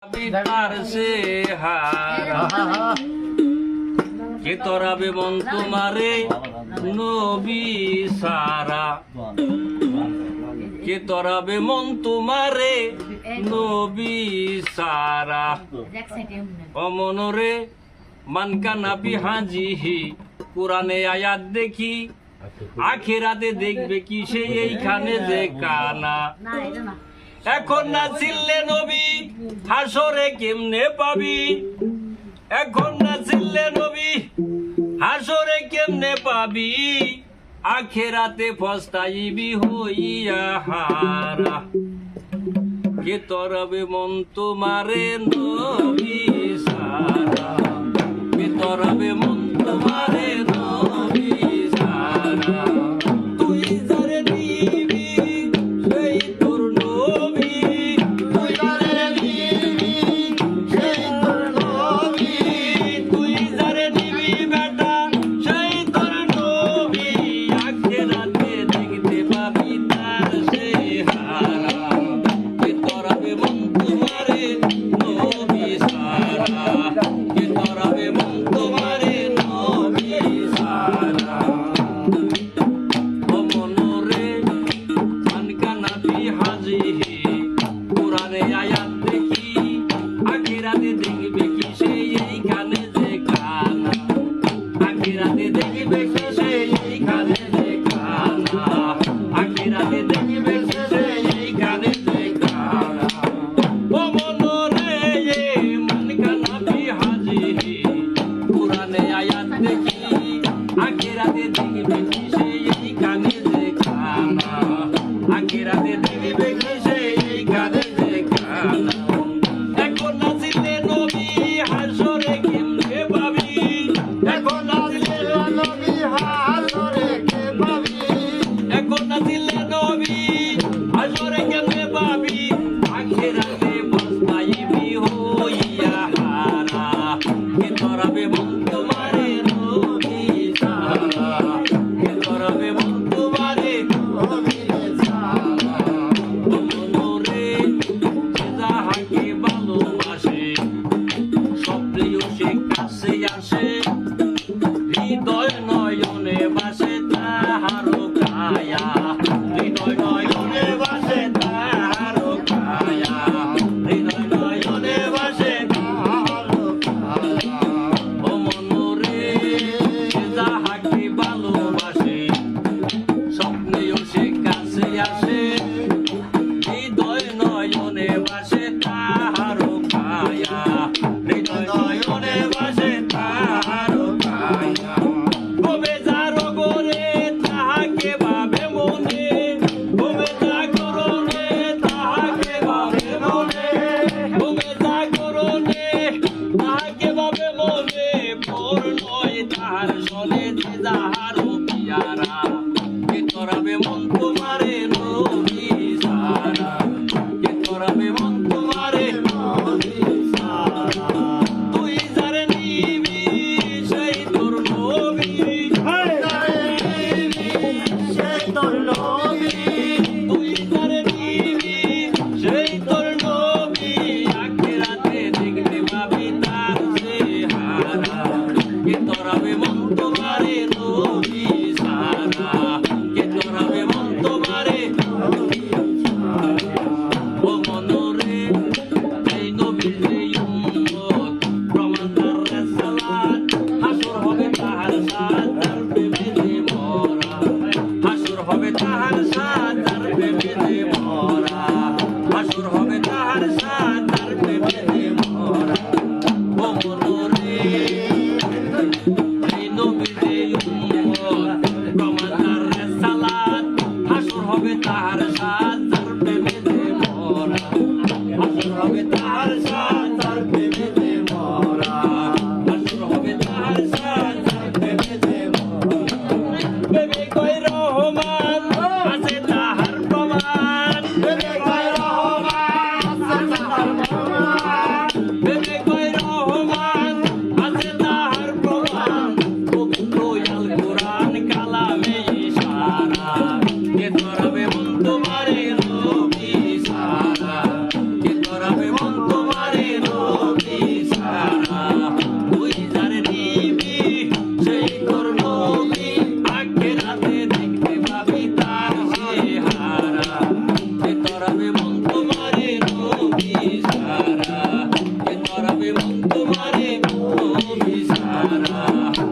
তার সে হারা কে তরাবে মন তোমারে নবী সারা কে তরাবে মন তোমারে নবী সারা অমনরে মানকানা বিহাজিহি কোরআনে আয়াত দেখি আখিরাতে দেখবে কি সে এইখানে যে কানা এখন না চিল্লে নবী হাসরে কেমনে পাবি এখন না চিল্লে নবী হাসরে কেমনে পাবি আখিরাতে পস্তাইবি হইয়া হারা কে তরাবে মন তোমারে নবী সারা কে তরাবে মন তোমারে নবী সারা তুই যারে নিবি সেই তোর নবী তুই যারে নিবি সেই তোর নবী তুই যারে নিবি বেটা সেই তোর নবী আখিরাতে দেখতে পাবি তার সে হারা কে তরাবে মন তোমারে নবী সারা কে তরাবে মন তোমারে নবী সারা অমনরে মানকানা বিহাজিহি কোরআনে আয়াত দেখি আখিরাতে দেখবে কি সে এইখানে যে কানা আখিরাতে দেখবে কি সে এইখানে যে কানা আখিরাতে দেখবে কি সে এইখানে যে কানা অমনরে মানকানা বিহাজিহি কোরআনে আয়াত দেখি আখিরাতে দেখবে কি সে এইখানে যে কানা আখিরাতে দেখবে কি সে এইখানে যে কানা এখন নাচিলে নবী হাসরে কেমনে পাবি এখন নাচিলে নবী হাসরে কে পাবি এখন নাচিলে নবী হাসরে কেমনে পাবি আখিরাতে পস্তাইবি হইয়া হারা কে তরাবে মন তোমারে নবী সারা কে তরাবে মন তোমারে নবী সারা মনরে যাহাকে ভালোবাসে স্বপ্নেও সে কাছে আসে হৃদয় নয়নে বাসে তাহারও কায়া হৃদয় নয়নে বাসে তাহারও কায়া হৃদয় নয়নে বাসে তাহারও কায়া ও মনরে যাহাকে ভালোবাসে স্বপ্নেও সে কাছে আসে হৃদয় নয়নে বাসে তাহারও কায়া আল্লাহ